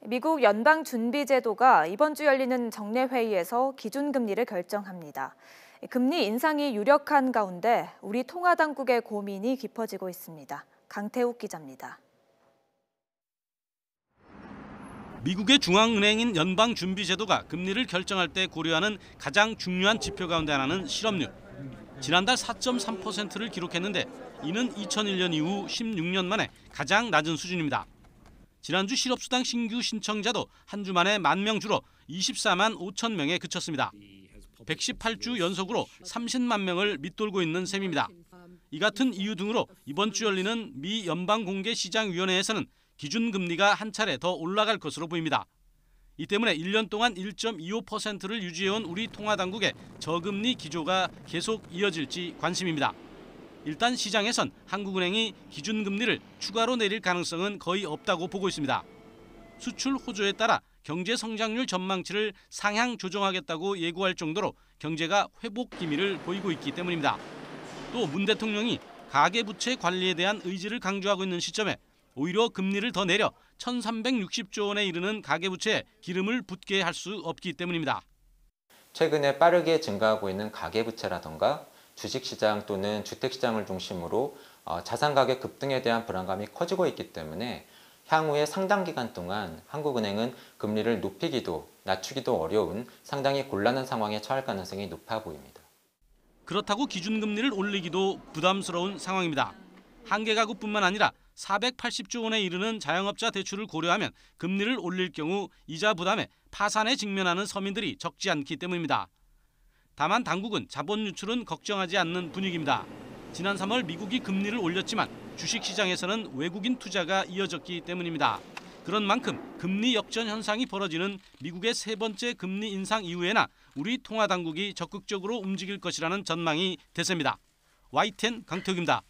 미국 연방준비제도가 이번 주 열리는 정례 회의에서 기준금리를 결정합니다. 금리 인상이 유력한 가운데 우리 통화당국의 고민이 깊어지고 있습니다. 강태욱 기자입니다. 미국의 중앙은행인 연방준비제도가 금리를 결정할 때 고려하는 가장 중요한 지표 가운데 하나는 실업률. 지난달 4.3%를 기록했는데 이는 2001년 이후 16년 만에 가장 낮은 수준입니다. 지난주 실업수당 신규 신청자도 한 주 만에 10,000명 줄어 24만 5천 명에 그쳤습니다. 118주 연속으로 30만 명을 밑돌고 있는 셈입니다. 이 같은 이유 등으로 이번 주 열리는 미 연방공개시장위원회에서는 기준금리가 한 차례 더 올라갈 것으로 보입니다. 이 때문에 1년 동안 1.25%를 유지해온 우리 통화당국의 저금리 기조가 계속 이어질지 관심입니다. 일단 시장에선 한국은행이 기준금리를 추가로 내릴 가능성은 거의 없다고 보고 있습니다. 수출 호조에 따라 경제 성장률 전망치를 상향 조정하겠다고 예고할 정도로 경제가 회복 기미를 보이고 있기 때문입니다. 또 문 대통령이 가계부채 관리에 대한 의지를 강조하고 있는 시점에 오히려 금리를 더 내려 1,360조 원에 이르는 가계부채에 기름을 붓게 할 수 없기 때문입니다. 최근에 빠르게 증가하고 있는 가계부채라던가 주식시장 또는 주택시장을 중심으로 자산 가격 급등에 대한 불안감이 커지고 있기 때문에 향후에 상당 기간 동안 한국은행은 금리를 높이기도 낮추기도 어려운 상당히 곤란한 상황에 처할 가능성이 높아 보입니다. 그렇다고 기준금리를 올리기도 부담스러운 상황입니다. 한개 가구뿐만 아니라 480조 원에 이르는 자영업자 대출을 고려하면 금리를 올릴 경우 이자 부담에 파산에 직면하는 서민들이 적지 않기 때문입니다. 다만 당국은 자본 유출은 걱정하지 않는 분위기입니다. 지난 3월 미국이 금리를 올렸지만 주식시장에서는 외국인 투자가 이어졌기 때문입니다. 그런 만큼 금리 역전 현상이 벌어지는 미국의 세 번째 금리 인상 이후에나 우리 통화당국이 적극적으로 움직일 것이라는 전망이 대세입니다. YTN 강태욱입니다.